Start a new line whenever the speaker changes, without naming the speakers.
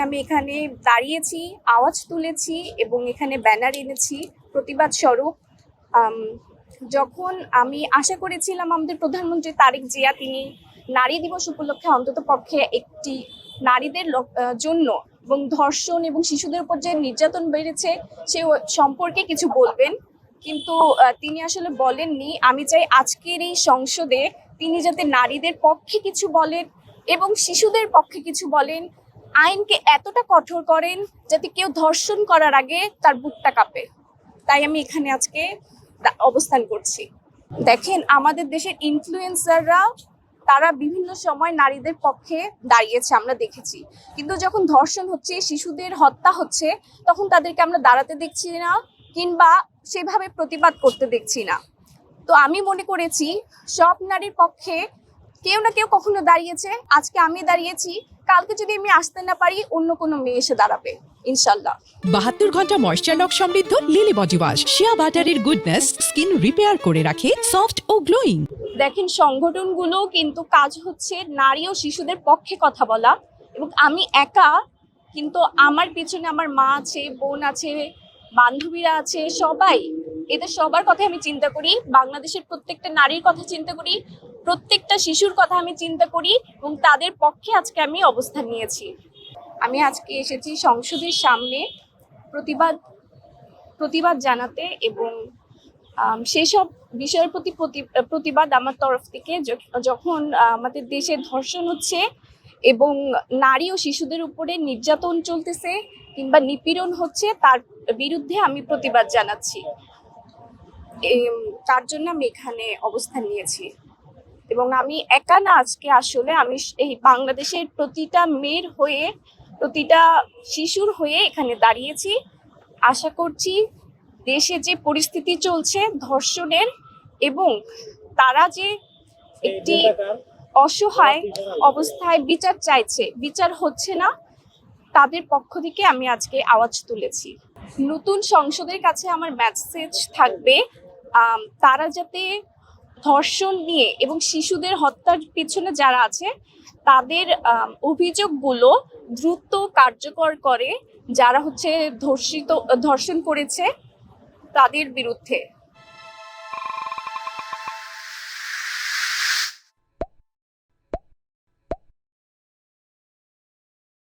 আমি এখানে দাঁড়িয়েছি, আওয়াজ তুলেছি এবং এখানে ব্যানার এনেছি প্রতিবাদ স্বরূপ। যখন আমি আশা করেছিলাম আমাদের প্রধানমন্ত্রী তারেক জিয়া তিনি নারী দিবস উপলক্ষে অন্তত পক্ষে একটি নারীদের জন্য এবং ধর্ষণ এবং শিশুদের উপর যে নির্যাতন বেড়েছে সে সম্পর্কে কিছু বলবেন, কিন্তু তিনি আসলে বলেননি। আমি চাই আজকের এই সংসদে তিনি যাতে নারীদের পক্ষে কিছু বলেন এবং শিশুদের পক্ষে কিছু বলেন, আইনকে এতটা কঠোর করেন যাতে কেউ ধর্ষণ করার আগে তার বুকটা কাঁপে। তাই আমি এখানে আজকে অবস্থান করছি। দেখেন, আমাদের দেশের ইনফ্লুয়েন্সাররা তারা বিভিন্ন সময় নারীদের পক্ষে দাঁড়িয়েছে, আমরা দেখেছি, কিন্তু যখন ধর্ষণ হচ্ছে, শিশুদের হত্যা হচ্ছে, তখন তাদেরকে আমরা দাঁড়াতে দেখছি না কিংবা সেভাবে প্রতিবাদ করতে দেখছি না। তো আমি মনে করেছি সব নারীর পক্ষে কেউ না কেউ কখনো দাঁড়িয়েছে, আজকে আমি দাঁড়িয়েছি, কালকে যদি আমি আসতে না পারি অন্য কোনো মেয়ে এসে দাঁড়াবে ইনশাল্লাহ।
72 ঘন্টা ময়েশ্চার লক সমৃদ্ধ লিলি বডি ওয়াশ, শিয়া বাটারের গুডনেস স্কিন রিপেয়ার করে রাখে সফট ও গ্লোয়িং।
দেখেন, সংগঠনগুলো কিন্তু কাজ হচ্ছে নারী ও শিশুদের পক্ষে কথা বলা, এবং আমি একা, কিন্তু আমার পিছনে আমার মা আছে, বোন আছে, বান্ধবীরা আছে, সবাই, এদের সবার কথা আমি চিন্তা করি, বাংলাদেশের প্রত্যেকটা নারীর কথা চিন্তা করি, প্রত্যেকটা শিশুর কথা আমি চিন্তা করি, এবং তাদের পক্ষে আজকে আমি অবস্থান নিয়েছি। আমি আজকে এসেছি সংসদের সামনে প্রতিবাদ জানাতে, এবং সেসব বিষয়ের প্রতি প্রতিবাদ আমার তরফ থেকে। যখন আমাদের দেশে ধর্ষণ হচ্ছে এবং নারী ও শিশুদের উপরে নির্যাতন চলতেছে কিংবা নিপীড়ন হচ্ছে, তার বিরুদ্ধে আমি প্রতিবাদ জানাচ্ছি। তার জন্য আমি এখানে অবস্থান নিয়েছি, এবং আমি একা না, আজকে আসলে আমি এই বাংলাদেশের প্রতিটা মেয়ের হয়ে, প্রতিটা শিশুর হয়ে এখানে দাঁড়িয়েছি। আশা করছি দেশে যে পরিস্থিতি চলছে ধর্ষণের, এবং তারা যে একটি অসহায় অবস্থায় বিচার চাইছে, বিচার হচ্ছে না, তাদের পক্ষ থেকে আমি আজকে আওয়াজ তুলেছি। নতুন সংসদের কাছে আমার মেসেজ থাকবে, তারা যাতে ধর্ষণ নিয়ে এবং শিশুদের হত্যার পিছনে যারা আছে তাদের অভিযোগগুলো দ্রুত কার্যকর করে, যারা ধর্ষণ করেছে তাদের বিরুদ্ধে।